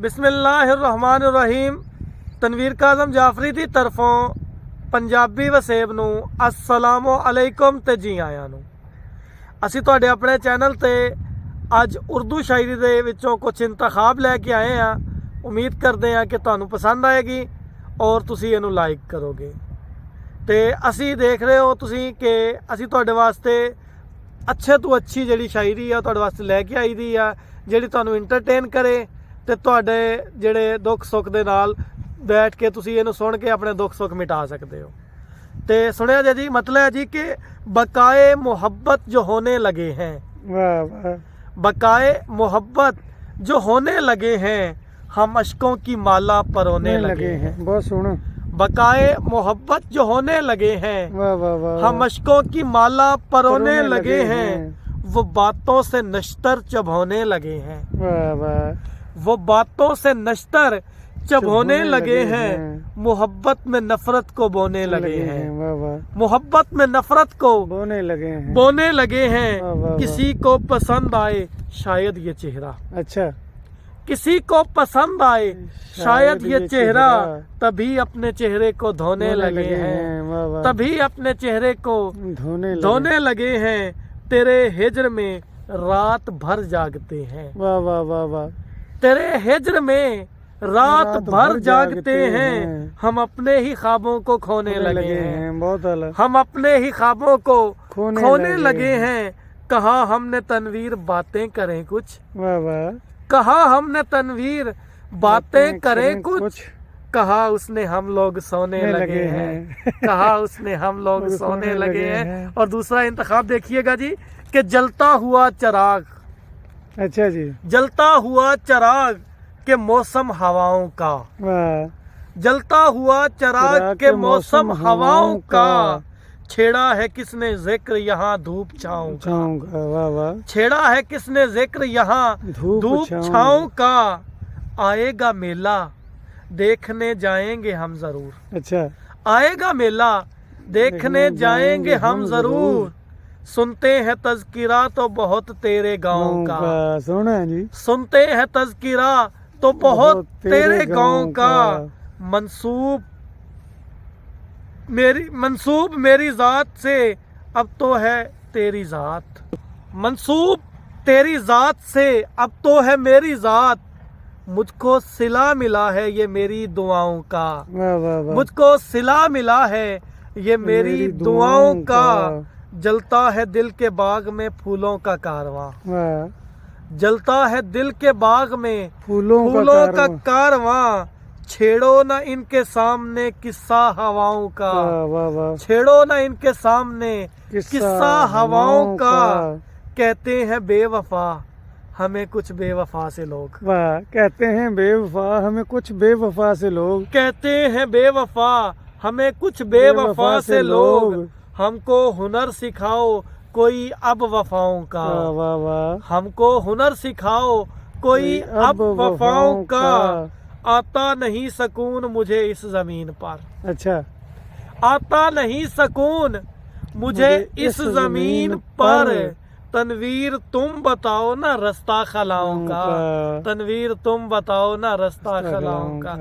बिस्मिल्लाहिर्रहमानिर्रहीम। तनवीर काज़म जाफरी दी तरफों पंजाबी वसेब नूं अस्सलामु अलैकुम ते जी आयां नूं। असी तुहाडे अपने चैनल ते अज उर्दू शायरी दे विचों कुछ इंतखाब लैके आए हैं। उम्मीद करते हैं कि तुहानूं पसंद आएगी और तुसी इहनूं लाइक करोगे। तो असी देख रहे हो तुसी कि असी तुहाडे वास्ते अच्छे तो अच्छी जिहड़ी शायरी आ तुहाडे वास्ते लैके आई दी आ, जिहड़ी तुहानूं इंटरटेन करे ते तुहाडे जिहड़े दुख सुख दे नाल बैठ के तुसी इहनूं सुन के अपने दुख सुख मिटा सकते हो। तो सुनिया जी, मतलब है जी कि बकाए मोहब्बत जो होने लगे हैं, वाह वाह, बकाए मोहब्बत जो होने लगे हैं, हम अश्कों की माला परोने लगे हैं। बहुत सोहना। बकाए मोहब्बत जो होने लगे हैं, वाह वाह वाह, हम अश्कों की माला परोने लगे हैं। वो बातों से नश्तर चबोने लगे हैं, वाह वाह, वो बातों से नश्तर चबोने लगे हैं। मोहब्बत में नफरत को बोने लगे हैं, वाह वाह, मोहब्बत में नफरत को बोने लगे हैं, बोने लगे हैं। वाह वाह, किसी को पसंद आए शायद ये चेहरा, अच्छा, किसी को पसंद आए शायद ये चेहरा, तभी अपने चेहरे को धोने लगे हैं, वाह वाह, तभी अपने चेहरे को धोने लगे हैं। तेरे हिज्र में रात भर जागते हैं, वाह वाह वाह वाह, तेरे हिज्र में रात भर जागते हैं। हम अपने ही ख्वाबों को खोने लगे हैं, बहुत अलग, हम अपने ही ख्वाबों को खोने लगे हैं। कहा हमने तनवीर बातें करें कुछ, वाह वाह, कहा हमने तनवीर बातें करें कुछ, कहा उसने हम लोग सोने लगे हैं, कहा उसने हम लोग सोने लगे हैं। और दूसरा इंतखाब देखिएगा जी कि जलता हुआ चिराग, अच्छा जी, जलता हुआ चिराग के मौसम हवाओं का, वाह, जलता हुआ चिराग के मौसम हवाओं का। छेड़ा है किसने जिक्र यहाँ धूप छाँव का, वाह वाह, छेड़ा है किसने जिक्र यहाँ धूप छाँव का। आएगा मेला देखने जाएंगे हम जरूर, अच्छा, आएगा मेला देखने जाएंगे हम जरूर। सुनते हैं तज़किरा तो बहुत तेरे गाँव का, सुना है जी, सुनते हैं तज़किरा तो बहुत तेरे गाँव का। मंसूब मेरी ज़ात से अब तो है तेरी ज़ात, मंसूब तेरी ज़ात से अब तो है मेरी ज़ात। मुझको सिला मिला है ये मेरी दुआओं का, वाह वाह वाह, मुझको सिला मिला है ये मेरी दुआओं का। जलता है दिल के बाग में फूलों का कारवां, वाह, जलता है दिल के बाग में फूलों का कारवां। छेड़ो ना इनके सामने किस्सा हवाओं का, वाह वाह, छेड़ो ना इनके सामने किस्सा हवाओं का। कहते हैं बेवफा हमें कुछ बेवफा से लोग, वाह, कहते हैं बेवफा हमें कुछ बेवफा से लोग, कहते हैं बेवफा हमें कुछ बेवफा से लोग। हमको हुनर सिखाओ कोई अब वफाओं का, वाह वाह, हमको हुनर सिखाओ कोई अब वफाओं का। आता नहीं सकून मुझे इस जमीन पर, अच्छा, आता नहीं सकून मुझे इस जमीन पर। तनवीर तुम बताओ ना रास्ता खलाओं का, तनवीर तुम बताओ ना रास्ता खलाओं का।